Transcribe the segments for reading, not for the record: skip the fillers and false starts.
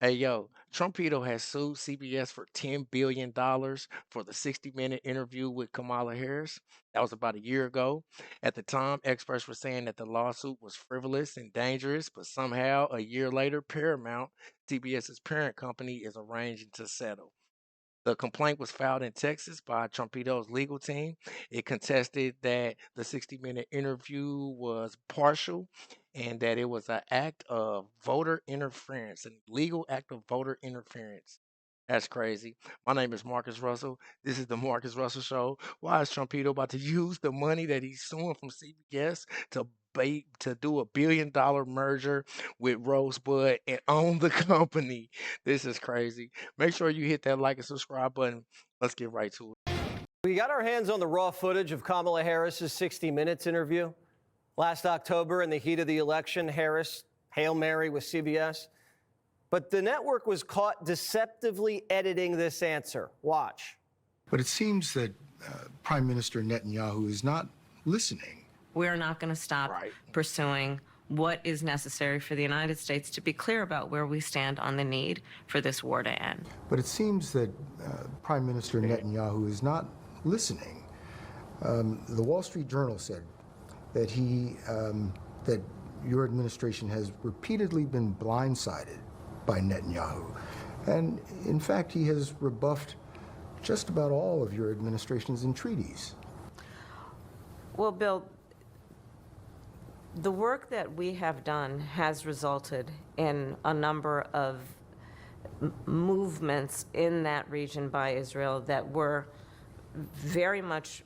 Hey yo, Trumpito has sued CBS for $10 billion for the 60-minute interview with Kamala Harris. That was about a year ago. At the time, experts were saying that the lawsuit was frivolous and dangerous, but somehow, a year later, Paramount, CBS's parent company, is arranging to settle. The complaint was filed in Texas by Trumpito's legal team. It contested that the 60-minute interview was partial and that it was an act of voter interference, an illegal act of voter interference. That's crazy. My name is Marcus Russell. This is the Marcus Russell Show. Why is Trumpito about to use the money that he's suing from CBS to to do $1 billion merger with Rosebud and own the company? This is crazy. Make sure you hit that like and subscribe button. Let's get right to it. We got our hands on the raw footage of Kamala Harris's 60 Minutes interview. Last October, in the heat of the election, Harris, Hail Mary with CBS. But the network was caught deceptively editing this answer. Watch. But it seems that Prime Minister Netanyahu is not listening. We're not going to stop pursuing what is necessary for the United States to be clear about where we stand on the need for this war to end. But it seems that Prime Minister Netanyahu is not listening. The Wall Street Journal said that that your administration has repeatedly been blindsided by Netanyahu. And in fact, he has rebuffed just about all of your administration's entreaties. Well, Bill, the work that we have done has resulted in a number of movements in that region by Israel that were very much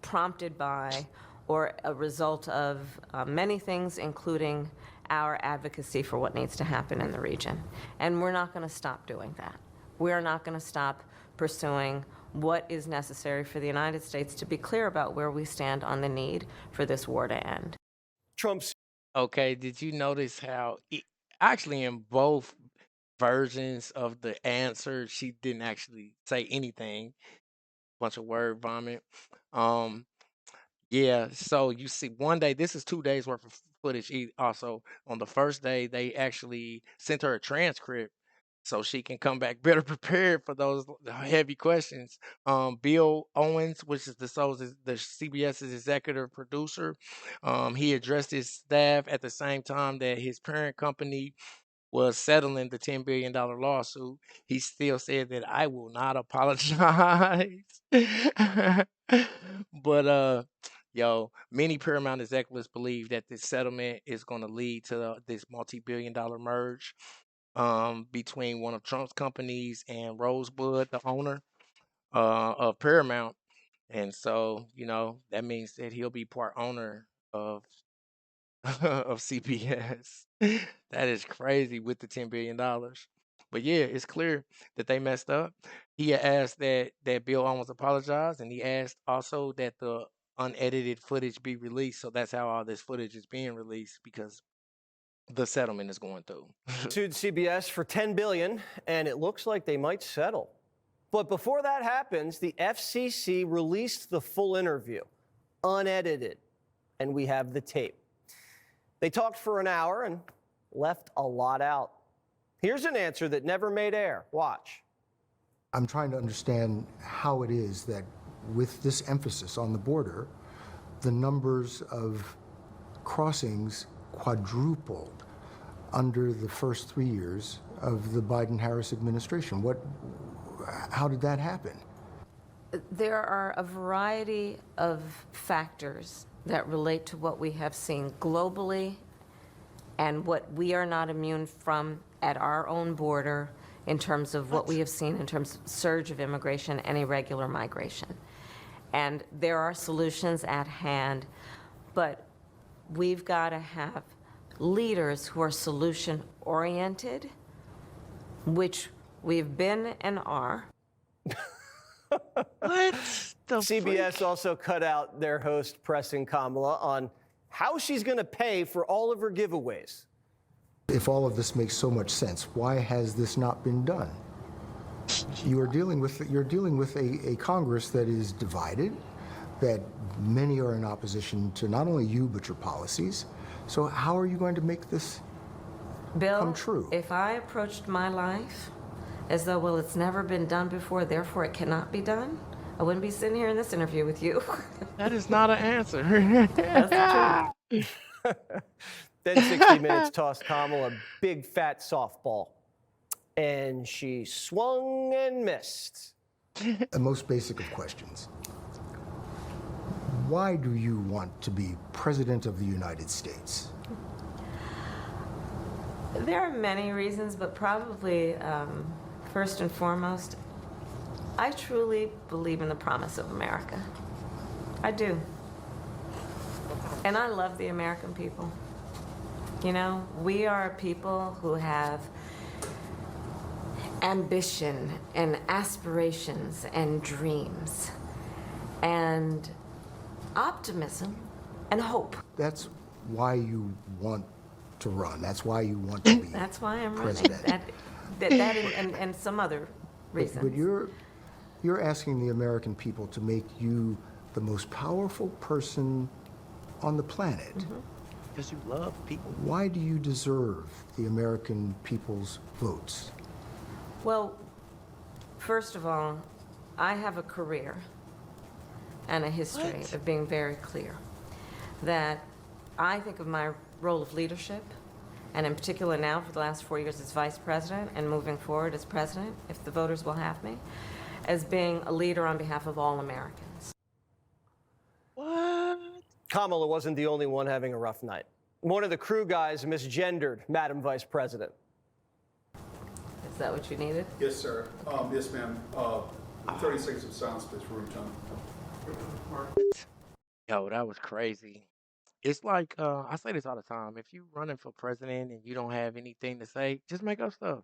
prompted by or a result of many things, including our advocacy for what needs to happen in the region. And we're not going to stop doing that. We're not going to stop pursuing what is necessary for the United States to be clear about where we stand on the need for this war to end. Trump's. Okay, did you notice how actually in both versions of the answer, she didn't actually say anything, bunch of word vomit. Um, Yeah, so you see, one day, this is 2 days worth of footage. Also, on the first day, they actually sent her a transcript so she can come back better prepared for those heavy questions. Bill Owens, which is the CBS's executive producer, he addressed his staff at the same time that his parent company was settling the $10 billion lawsuit. He still said that I will not apologize. But yo, many Paramount executives believe that this settlement is going to lead to this multi-billion-dollar merge between one of Trump's companies and Rosebud, the owner of Paramount. And so, that means that he'll be part owner of of CBS. That is crazy with the $10 billion. But yeah, it's clear that they messed up. He had asked that Bill almost apologized, and he asked also that the unedited footage be released. So that's how all this footage is being released because the settlement is going through. Sued CBS for $10 billion, and it looks like they might settle. But before that happens, the FCC released the full interview, unedited, and we have the tape. They talked for an hour and left a lot out. Here's an answer that never made air. Watch. I'm trying to understand how it is that with this emphasis on the border, the numbers of crossings quadrupled under the first 3 years of the Biden-Harris administration. How did that happen? There are a variety of factors that relate to what we have seen globally and what we are not immune from at our own border in terms of what we have seen in terms of surge of immigration and irregular migration. And there are solutions at hand, but we've got to have leaders who are solution-oriented, which we've been and are. What the CBS freak? also cut out their host pressing Kamala on how she's going to pay for all of her giveaways. If all of this makes so much sense, why has this not been done? You're dealing with a Congress that is divided, that many are in opposition to not only you but your policies. So how are you going to make this come Bill, true? if I approached my life as though, well, it's never been done before, therefore it cannot be done, I wouldn't be sitting here in this interview with you. That is not an answer. That's the truth. Then 60 Minutes tossed Kamala a big fat softball, and she swung and missed. The most basic of questions. Why do you want to be President of the United States? There are many reasons, but probably first and foremost, I truly believe in the promise of America. I do. And I love the American people. You know, we are a people who have ambition and aspirations and dreams and optimism and hope. That's why you want to run. That's why you want to be That's why I'm president. running. That and some other reasons. But you're asking the American people to make you the most powerful person on the planet. Because you love people. Why do you deserve the American people's votes? Well, first of all, I have a career and a history of being very clear that I think of my role of leadership, and in particular now for the last 4 years as vice president and moving forward as president, if the voters will have me, as being a leader on behalf of all Americans. What? Kamala wasn't the only one having a rough night. One of the crew guys misgendered Madam Vice President. Is that what you needed? Yes, sir. Yes, ma'am. 30 seconds of silence, please, for room time. Yo, that was crazy. It's like I say this all the time. If you running for president and you don't have anything to say, just make up stuff.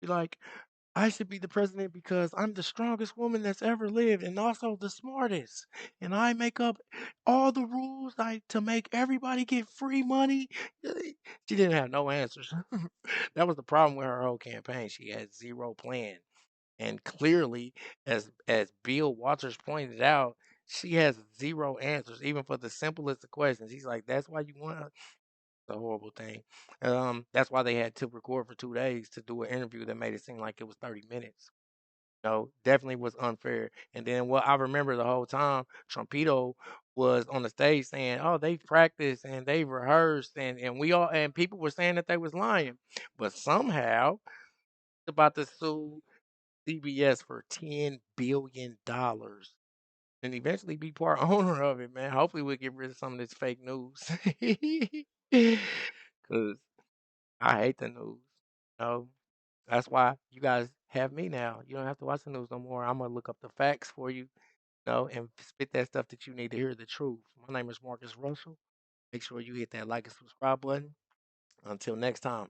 Be like, I should be the president because I'm the strongest woman that's ever lived and also the smartest. And I make up all the rules to make everybody get free money. She didn't have no answers. That was the problem with her whole campaign. She had zero plan. And clearly, as Bill Walters pointed out, she has zero answers, even for the simplest of questions. He's like, "That's why you want her?" It's a horrible thing. That's why they had to record for 2 days to do an interview that made it seem like it was 30 minutes. No, definitely was unfair. And then what I remember the whole time, Trumpito was on the stage saying, "Oh, they practiced and they rehearsed, and we all and people were saying that they was lying, but somehow about to sue CBS for $10 billion and eventually be part owner of it, man. Hopefully, we'll get rid of some of this fake news because I hate the news. No, that's why you guys have me now. You don't have to watch the news no more. I'm gonna look up the facts for you, and spit that stuff that you need to hear the truth. My name is Marcus Russell. Make sure you hit that like and subscribe button. Until next time.